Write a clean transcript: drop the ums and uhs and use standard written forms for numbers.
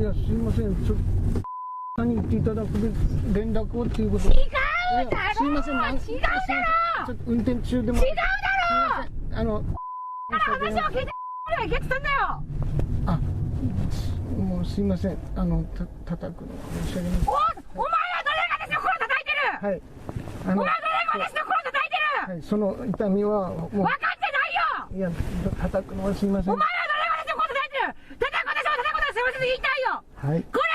いや、すいません。何言っていただく連絡をっていうこと。違うだろ。すいません。違うだろ。ちょっと運転中でも。違うだろ。話を聞いて俺はゲットすんだよ。あ、もうすいません。叩くの申し訳ない。お前は誰が私の心叩いてる。はい。お前は誰が私の心叩いてる。はい、その痛みはもう。分かってないよ。いや、叩くのはすいません。お前は誰が私の心叩いてる。叩く私も叩く私も言いたいよ。はい。これ